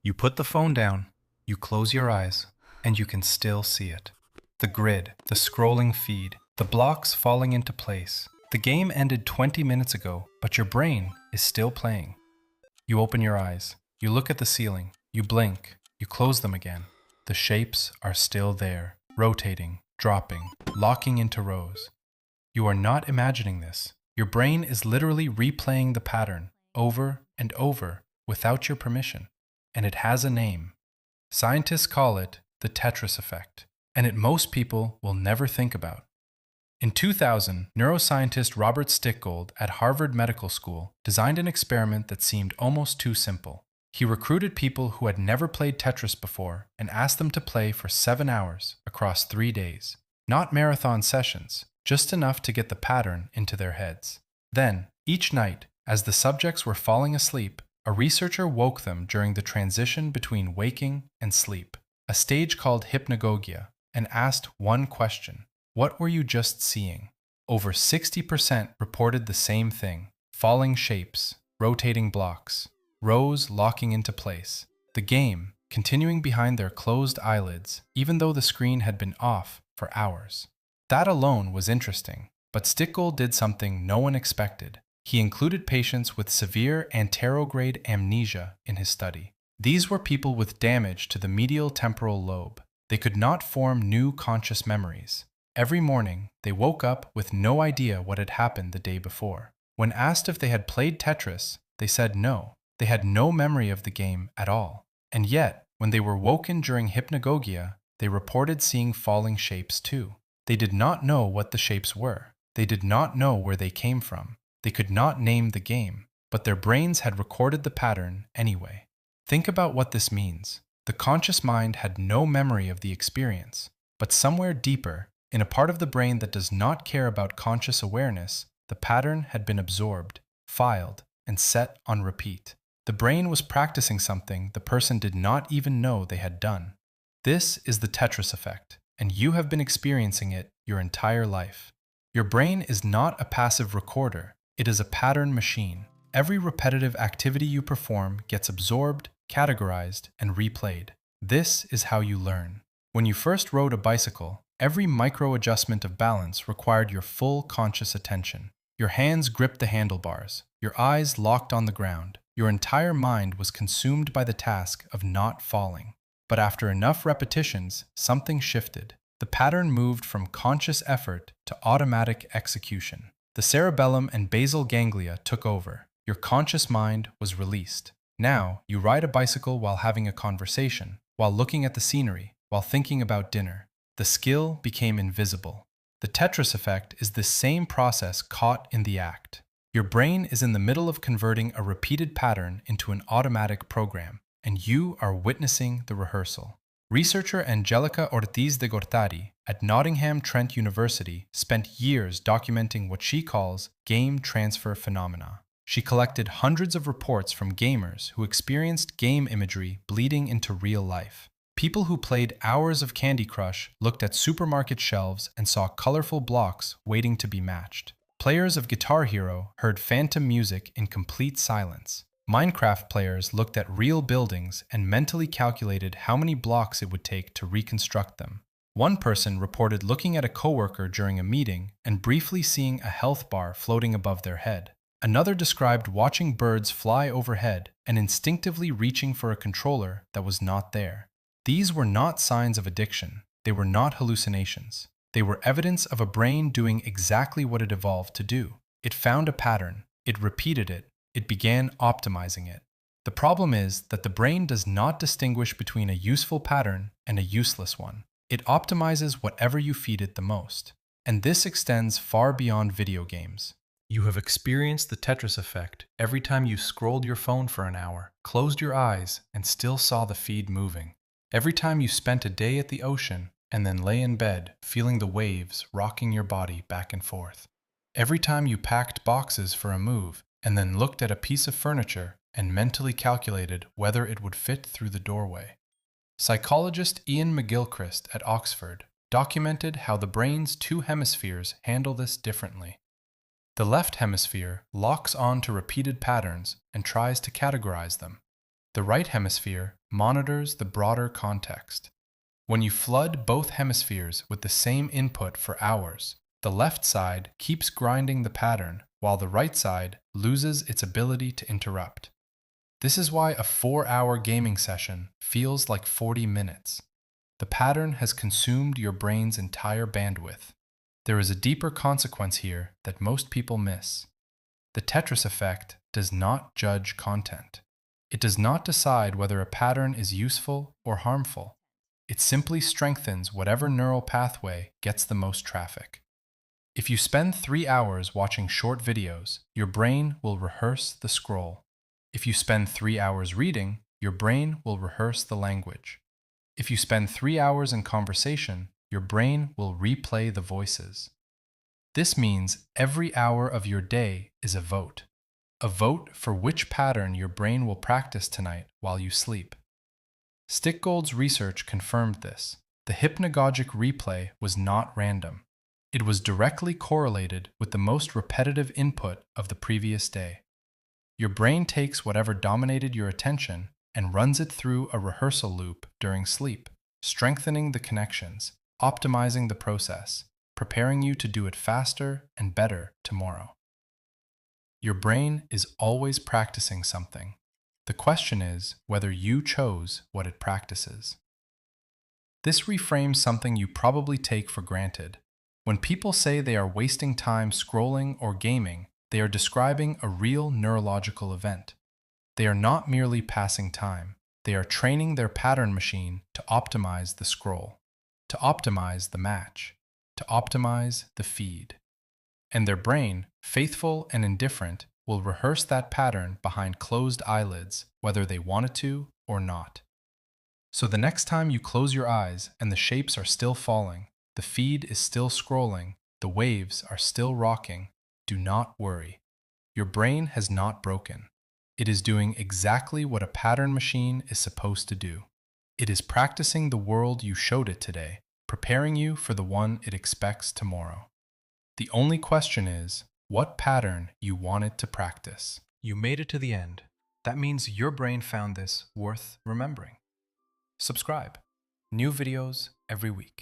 You put the phone down, you close your eyes, and you can still see it. The grid, the scrolling feed, the blocks falling into place. The game ended 20 minutes ago, but your brain is still playing. You open your eyes, you look at the ceiling, you blink, you close them again. The shapes are still there, rotating, dropping, locking into rows. You are not imagining this. Your brain is literally replaying the pattern over and over without your permission. And it has a name. Scientists call it the Tetris effect, and it most people will never think about. In 2000, neuroscientist Robert Stickgold at Harvard Medical School designed an experiment that seemed almost too simple. He recruited people who had never played Tetris before and asked them to play for 7 hours across 3 days. Not marathon sessions, just enough to get the pattern into their heads. Then, each night, as the subjects were falling asleep, a researcher woke them during the transition between waking and sleep, a stage called hypnagogia, and asked one question. What were you just seeing? Over 60% reported the same thing: falling shapes, rotating blocks, rows locking into place. The game, continuing behind their closed eyelids, even though the screen had been off for hours. That alone was interesting, but Stickgold did something no one expected. He included patients with severe anterograde amnesia in his study. These were people with damage to the medial temporal lobe. They could not form new conscious memories. Every morning, they woke up with no idea what had happened the day before. When asked if they had played Tetris, they said no. They had no memory of the game at all. And yet, when they were woken during hypnagogia, they reported seeing falling shapes too. They did not know what the shapes were. They did not know where they came from. They could not name the game, but their brains had recorded the pattern anyway. Think about what this means. The conscious mind had no memory of the experience, but somewhere deeper, in a part of the brain that does not care about conscious awareness, the pattern had been absorbed, filed, and set on repeat. The brain was practicing something the person did not even know they had done. This is the Tetris effect, and you have been experiencing it your entire life. Your brain is not a passive recorder. It is a pattern machine. Every repetitive activity you perform gets absorbed, categorized, and replayed. This is how you learn. When you first rode a bicycle, every micro-adjustment of balance required your full conscious attention. Your hands gripped the handlebars, your eyes locked on the ground. Your entire mind was consumed by the task of not falling. But after enough repetitions, something shifted. The pattern moved from conscious effort to automatic execution. The cerebellum and basal ganglia took over. Your conscious mind was released. Now, you ride a bicycle while having a conversation, while looking at the scenery, while thinking about dinner. The skill became invisible. The Tetris effect is the same process caught in the act. Your brain is in the middle of converting a repeated pattern into an automatic program, and you are witnessing the rehearsal. Researcher Angelica Ortiz de Gortari at Nottingham Trent University spent years documenting what she calls game transfer phenomena. She collected hundreds of reports from gamers who experienced game imagery bleeding into real life. People who played hours of Candy Crush looked at supermarket shelves and saw colorful blocks waiting to be matched. Players of Guitar Hero heard phantom music in complete silence. Minecraft players looked at real buildings and mentally calculated how many blocks it would take to reconstruct them. One person reported looking at a coworker during a meeting and briefly seeing a health bar floating above their head. Another described watching birds fly overhead and instinctively reaching for a controller that was not there. These were not signs of addiction. They were not hallucinations. They were evidence of a brain doing exactly what it evolved to do. It found a pattern. It repeated it. It began optimizing it. The problem is that the brain does not distinguish between a useful pattern and a useless one. It optimizes whatever you feed it the most. And this extends far beyond video games. You have experienced the Tetris effect every time you scrolled your phone for an hour, closed your eyes, and still saw the feed moving. Every time you spent a day at the ocean and then lay in bed feeling the waves rocking your body back and forth. Every time you packed boxes for a move and then looked at a piece of furniture and mentally calculated whether it would fit through the doorway. Psychologist Ian McGilchrist at Oxford documented how the brain's 2 hemispheres handle this differently. The left hemisphere locks on to repeated patterns and tries to categorize them. The right hemisphere monitors the broader context. When you flood both hemispheres with the same input for hours, the left side keeps grinding the pattern while the right side loses its ability to interrupt. This is why a 4-hour gaming session feels like 40 minutes. The pattern has consumed your brain's entire bandwidth. There is a deeper consequence here that most people miss. The Tetris effect does not judge content. It does not decide whether a pattern is useful or harmful. It simply strengthens whatever neural pathway gets the most traffic. If you spend 3 hours watching short videos, your brain will rehearse the scroll. If you spend 3 hours reading, your brain will rehearse the language. If you spend 3 hours in conversation, your brain will replay the voices. This means every hour of your day is a vote for which pattern your brain will practice tonight while you sleep. Stickgold's research confirmed this. The hypnagogic replay was not random. It was directly correlated with the most repetitive input of the previous day. Your brain takes whatever dominated your attention and runs it through a rehearsal loop during sleep, strengthening the connections, optimizing the process, preparing you to do it faster and better tomorrow. Your brain is always practicing something. The question is whether you chose what it practices. This reframes something you probably take for granted. When people say they are wasting time scrolling or gaming, they are describing a real neurological event. They are not merely passing time. They are training their pattern machine to optimize the scroll, to optimize the match, to optimize the feed. And their brain, faithful and indifferent, will rehearse that pattern behind closed eyelids, whether they want it to or not. So the next time you close your eyes and the shapes are still falling, the feed is still scrolling, the waves are still rocking, do not worry. Your brain has not broken. It is doing exactly what a pattern machine is supposed to do. It is practicing the world you showed it today, preparing you for the one it expects tomorrow. The only question is, what pattern you want it to practice. You made it to the end. That means your brain found this worth remembering. Subscribe. New videos every week.